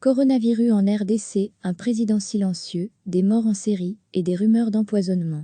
Coronavirus en RDC, un président silencieux, des morts en série et des rumeurs d'empoisonnement.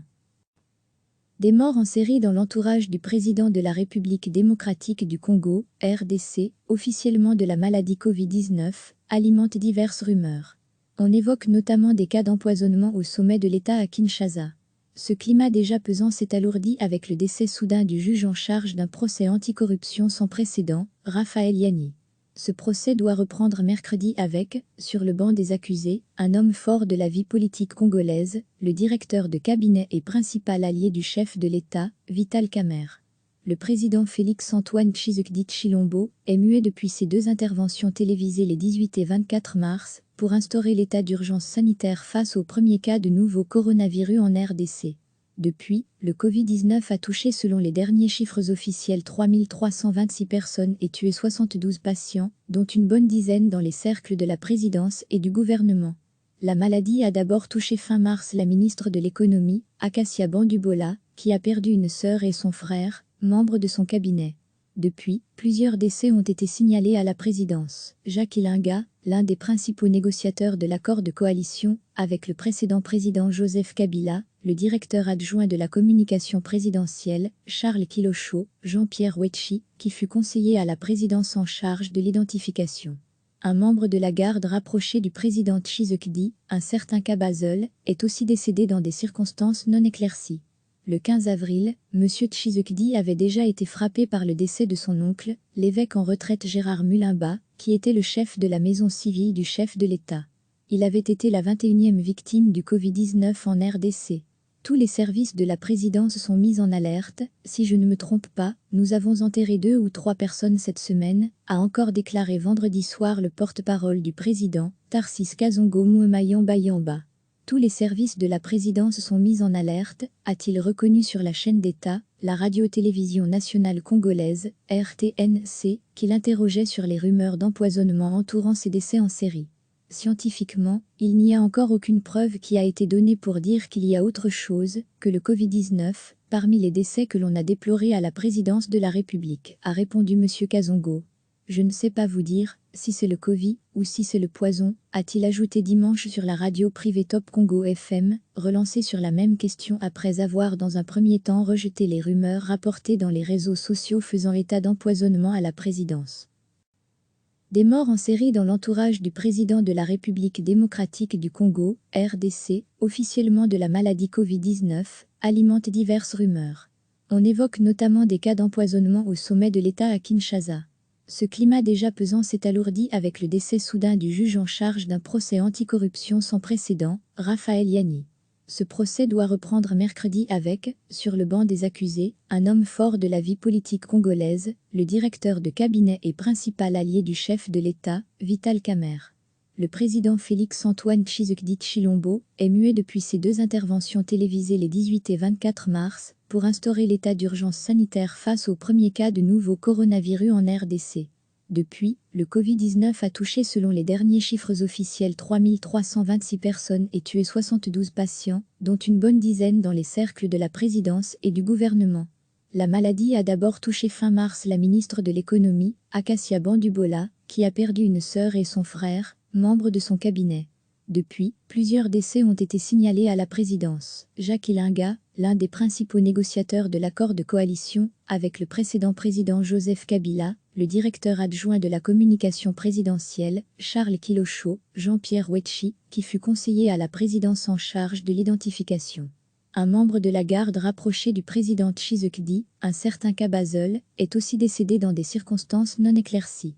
Des morts en série dans l'entourage du président de la République démocratique du Congo, RDC, officiellement de la maladie Covid-19, alimentent diverses rumeurs. On évoque notamment des cas d'empoisonnement au sommet de l'État à Kinshasa. Ce climat déjà pesant s'est alourdi avec le décès soudain du juge en charge d'un procès anticorruption sans précédent, Raphaël Yanni. Ce procès doit reprendre mercredi avec, sur le banc des accusés, un homme fort de la vie politique congolaise, le directeur de cabinet et principal allié du chef de l'État, Vital Kamerhe. Le président Félix-Antoine Tshisekedi Tshilombo est muet depuis ses deux interventions télévisées les 18 et 24 mars pour instaurer l'état d'urgence sanitaire face au premier cas de nouveau coronavirus en RDC. Depuis, le Covid-19 a touché selon les derniers chiffres officiels 3326 personnes et tué 72 patients, dont une bonne dizaine dans les cercles de la présidence et du gouvernement. La maladie a d'abord touché fin mars la ministre de l'économie, Akacia Bandubola, qui a perdu une sœur et son frère, membres de son cabinet. Depuis, plusieurs décès ont été signalés à la présidence. Jacques Ilinga, l'un des principaux négociateurs de l'accord de coalition avec le précédent président Joseph Kabila, le directeur adjoint de la communication présidentielle, Charles Kilocho, Jean-Pierre Wetchi, qui fut conseiller à la présidence en charge de l'identification. Un membre de la garde rapproché du président Tshisekedi, un certain Kabazel, est aussi décédé dans des circonstances non éclaircies. Le 15 avril, M. Tshisekedi avait déjà été frappé par le décès de son oncle, l'évêque en retraite Gérard Mulimba, qui était le chef de la maison civile du chef de l'État. Il avait été la 21e victime du Covid-19 en RDC. Tous les services de la présidence sont mis en alerte. Si je ne me trompe pas, nous avons enterré 2 ou 3 personnes cette semaine, a encore déclaré vendredi soir le porte-parole du président, Tarcisse Kazongo Mouema Yamba. Tous les services de la présidence sont mis en alerte, a-t-il reconnu sur la chaîne d'État, la radio-télévision nationale congolaise, RTNC, qui l'interrogeait sur les rumeurs d'empoisonnement entourant ces décès en série. Scientifiquement, il n'y a encore aucune preuve qui a été donnée pour dire qu'il y a autre chose que le Covid-19 parmi les décès que l'on a déplorés à la présidence de la République, a répondu M. Kazongo. Je ne sais pas vous dire si c'est le Covid ou si c'est le poison, a-t-il ajouté dimanche sur la radio privée Top Congo FM, relancé sur la même question après avoir dans un premier temps rejeté les rumeurs rapportées dans les réseaux sociaux faisant état d'empoisonnement à la présidence. Des morts en série dans l'entourage du président de la République démocratique du Congo, RDC, officiellement de la maladie Covid-19, alimentent diverses rumeurs. On évoque notamment des cas d'empoisonnement au sommet de l'État à Kinshasa. Ce climat déjà pesant s'est alourdi avec le décès soudain du juge en charge d'un procès anticorruption sans précédent, Raphaël Yanni. Ce procès doit reprendre mercredi avec, sur le banc des accusés, un homme fort de la vie politique congolaise, le directeur de cabinet et principal allié du chef de l'État, Vital Kamerhe. Le président Félix-Antoine Tshisekedi Tshilombo est muet depuis ses deux interventions télévisées les 18 et 24 mars pour instaurer l'état d'urgence sanitaire face au premier cas de nouveau coronavirus en RDC. Depuis, le Covid-19 a touché selon les derniers chiffres officiels 3326 personnes et tué 72 patients, dont une bonne dizaine dans les cercles de la présidence et du gouvernement. La maladie a d'abord touché fin mars la ministre de l'économie, Akacia Bandubola, qui a perdu une sœur et son frère, membres de son cabinet. Depuis, plusieurs décès ont été signalés à la présidence. Jacques Ilinga, l'un des principaux négociateurs de l'accord de coalition avec le précédent président Joseph Kabila, le directeur adjoint de la communication présidentielle, Charles Kilocho, Jean-Pierre Wetchi, qui fut conseiller à la présidence en charge de l'identification. Un membre de la garde rapproché du président Tshisekedi, un certain Kabazel, est aussi décédé dans des circonstances non éclaircies.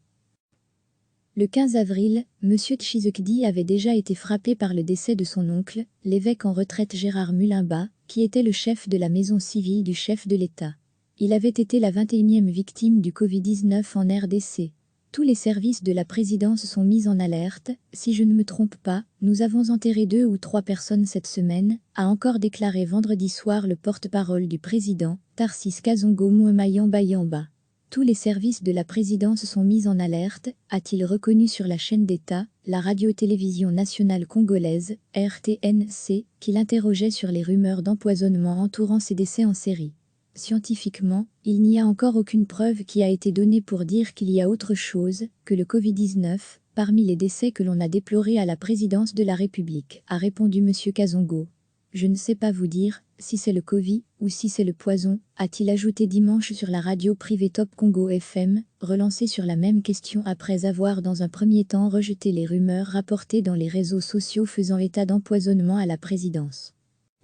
Le 15 avril, M. Tshisekedi avait déjà été frappé par le décès de son oncle, l'évêque en retraite Gérard Mulimba, qui était le chef de la maison civile du chef de l'État. Il avait été la 21e victime du Covid-19 en RDC. Tous les services de la présidence sont mis en alerte. Si je ne me trompe pas, nous avons enterré 2 ou 3 personnes cette semaine, a encore déclaré vendredi soir le porte-parole du président, Tarcisse Kazongo Mouema Yamba. Tous les services de la présidence sont mis en alerte, a-t-il reconnu sur la chaîne d'État, la radio-télévision nationale congolaise, RTNC, qui l'interrogeait sur les rumeurs d'empoisonnement entourant ces décès en série. Scientifiquement, il n'y a encore aucune preuve qui a été donnée pour dire qu'il y a autre chose que le Covid-19 parmi les décès que l'on a déplorés à la présidence de la République, a répondu M. Kazongo. Je ne sais pas vous dire si c'est le Covid ou si c'est le poison, a-t-il ajouté dimanche sur la radio privée Top Congo FM, relancé sur la même question après avoir dans un premier temps rejeté les rumeurs rapportées dans les réseaux sociaux faisant état d'empoisonnement à la présidence.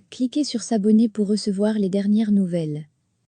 Cliquez sur s'abonner pour recevoir les dernières nouvelles.